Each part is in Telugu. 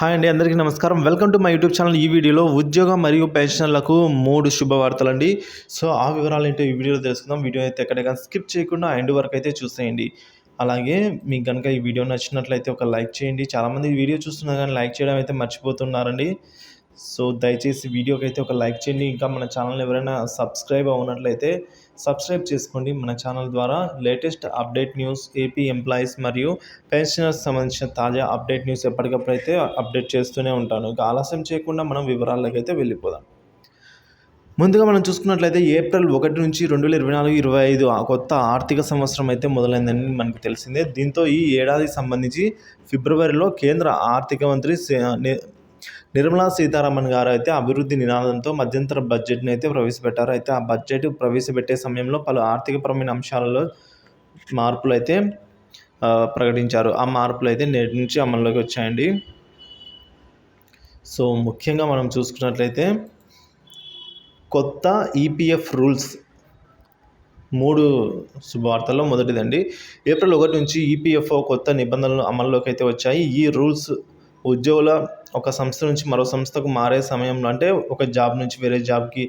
హాయ్ అండి, అందరికీ నమస్కారం. Welcome to my YouTube channel. ఈ వీడియోలో ఉద్యోగ మరియు పెన్షనర్లకు 3 శుభవార్తలండి. సో ఆ వివరాలు ఏంటో ఈ వీడియోలో తెలుసుకుందాం. వీడియో అయితే ఎక్కడికైనా స్కిప్ చేయకుండా ఎండ్ వరకు అయితే చూసేయండి. అలాగే మీకు కనుక ఈ వీడియో నచ్చినట్లయితే ఒక లైక్ చేయండి. చాలామంది ఈ వీడియో చూస్తున్నారు కానీ లైక్ చేయడం అయితే మర్చిపోతున్నారండి. సో దయచేసి వీడియోకి అయితే ఒక లైక్ చేయండి. ఇంకా మన ఛానల్ ఎవరైనా సబ్స్క్రైబ్ అవునట్లయితే సబ్స్క్రైబ్ చేసుకోండి. మన ఛానల్ ద్వారా latest update news, AP employees మరియు పెన్షనర్స్ సంబంధించిన తాజా అప్డేట్ న్యూస్ ఎప్పటికప్పుడు అయితే అప్డేట్ చేస్తూనే ఉంటాను. ఇక ఆలస్యం చేయకుండా మనం వివరాల్లోకి అయితే వెళ్ళిపోదాం. ముందుగా మనం చూసుకున్నట్లయితే ఏప్రిల్ 1 నుంచి 2024-25 కొత్త ఆర్థిక సంవత్సరం అయితే మొదలైందని మనకు తెలిసిందే. దీంతో ఈ ఏడాదికి సంబంధించి ఫిబ్రవరిలో కేంద్ర ఆర్థిక మంత్రి నిర్మలా సీతారామన్ గారు అయితే అభివృద్ధి నినాదంతో మధ్యంతర బడ్జెట్ని అయితే ప్రవేశపెట్టారు. అయితే ఆ బడ్జెట్ ప్రవేశపెట్టే సమయంలో పలు ఆర్థికపరమైన అంశాలలో మార్పులు అయితే ప్రకటించారు. ఆ మార్పులు అయితే నేటి నుంచి అమల్లోకి వచ్చాయండి. సో ముఖ్యంగా మనం చూసుకున్నట్లయితే కొత్త ఈపీఎఫ్ రూల్స్ 3 శుభవార్తల్లో మొదటిదండి. ఏప్రిల్ 1 నుంచి ఈపీఎఫ్ఓ కొత్త నిబంధనలు అమల్లోకి అయితే వచ్చాయి. ఈ రూల్స్ ఉద్యోగుల ఒక సంస్థ నుంచి మరో సంస్థకు మారే సమయంలో, అంటే ఒక జాబ్ నుంచి వేరే జాబ్కి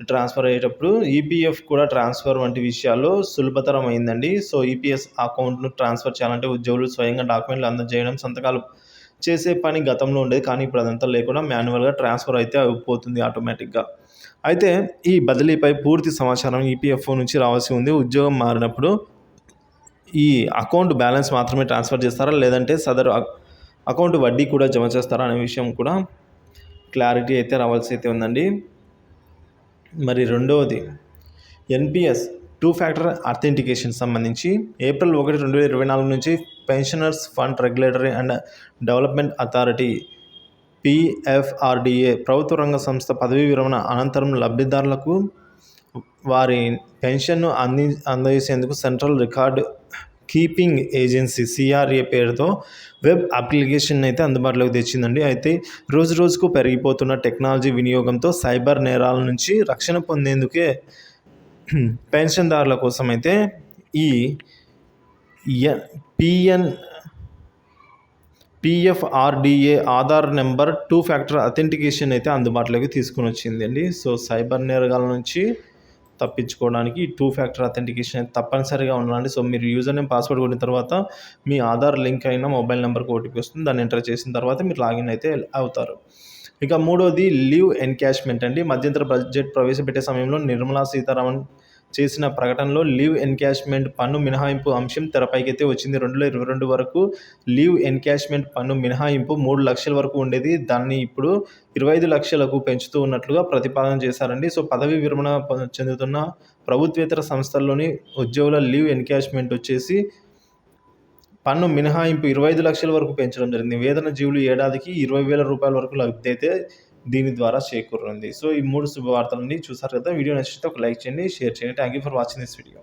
ట్రాన్స్ఫర్ అయ్యేటప్పుడు ఈపీఎఫ్ కూడా ట్రాన్స్ఫర్ వంటి విషయాల్లో సులభతరం అయిందండి. సో ఈపీఎస్ అకౌంట్ను ట్రాన్స్ఫర్ చేయాలంటే ఉద్యోగులు స్వయంగా డాక్యుమెంట్లు అందజేయడం, సంతకాలు చేసే పని గతంలో ఉండేది. కానీ ఇప్పుడు అదంతా లేకుండా మాన్యువల్గా ట్రాన్స్ఫర్ అయితే అయిపోతుంది ఆటోమేటిక్గా. అయితే ఈ బదిలీపై పూర్తి సమాచారం ఈపీఎఫ్ఓ నుంచి రావాల్సి ఉంది. ఉద్యోగం మారినప్పుడు ఈ అకౌంట్ బ్యాలెన్స్ మాత్రమే ట్రాన్స్ఫర్ చేస్తారా, లేదంటే సదరు అకౌంట్ వడ్డీ కూడా జమ చేస్తారా అనే విషయం కూడా క్లారిటీ అయితే రావాల్సి అయితే ఉందండి. మరి రెండవది ఎన్పిఎస్ 2 ఫ్యాక్టర్ అథెంటికేషన్ సంబంధించి ఏప్రిల్ 1, 2024 నుంచి pensioners fund regulatory and development authority PFRDA ప్రభుత్వ రంగ సంస్థ పదవీ విరమణ అనంతరం లబ్ధిదారులకు వారి పెన్షన్ను అందజేసేందుకు central record keeping agency CRA పేరుతో వెబ్ అప్లికేషన్ అయితే అందుబాటులోకి తెచ్చిందండి. అయితే రోజు రోజుకు పెరిగిపోతున్న టెక్నాలజీ వినియోగంతో సైబర్ నేరాల నుంచి రక్షణ పొందేందుకే పెన్షన్దారుల కోసం అయితే ఈ PFRDA Aadhaar number 2 factor authentication అయితే అందుబాటులోకి తీసుకుని వచ్చిందండి. సో సైబర్ నేరగాల నుంచి తప్పించుకోవడానికి 2 ఫ్యాక్టర్ అథెంటికేషన్ అయితే తప్పనిసరిగా ఉండాలండి. సో మీరు యూజర్ నేమ్, పాస్వర్డ్ కొట్టిన తర్వాత మీ ఆధార్ లింక్ అయిన మొబైల్ నెంబర్కి ఓటీపీ వస్తుంది. దాన్ని ఎంటర్ చేసిన తర్వాత మీరు లాగిన్ అయితే అవుతారు. ఇక మూడోది లీవ్ ఎన్కాష్మెంట్ అండి. మధ్యంతర బడ్జెట్ ప్రవేశపెట్టే సమయంలో నిర్మలా సీతారామన్ చేసిన ప్రకటనలో లీవ్ ఎన్కాష్మెంట్ పన్ను మినహాయింపు అంశం తెరపైకైతే వచ్చింది. 2022 వరకు లీవ్ ఎన్కాష్మెంట్ పన్ను మినహాయింపు 3 లక్షల వరకు ఉండేది. దాన్ని ఇప్పుడు 25 లక్షలకు పెంచుతూ ఉన్నట్లుగా ప్రతిపాదన చేశారండి. సో పదవీ విరమణ చెందుతున్న ప్రభుత్వేతర సంస్థల్లోని ఉద్యోగుల లీవ్ ఎన్కాష్మెంట్ వచ్చేసి పన్ను మినహాయింపు 25 లక్షల వరకు పెంచడం జరిగింది. వేతన జీవులు ఏడాదికి 20,000 రూపాయల వరకు లబ్ధి అయితే దీని ద్వారా చేకూరుంది. సో ఈ 3 శుభవార్తలని చూసారు కదా. వీడియో నచ్చితే ఒక లైక్ చేయండి, షేర్ చేయండి. Thank you for watching this video.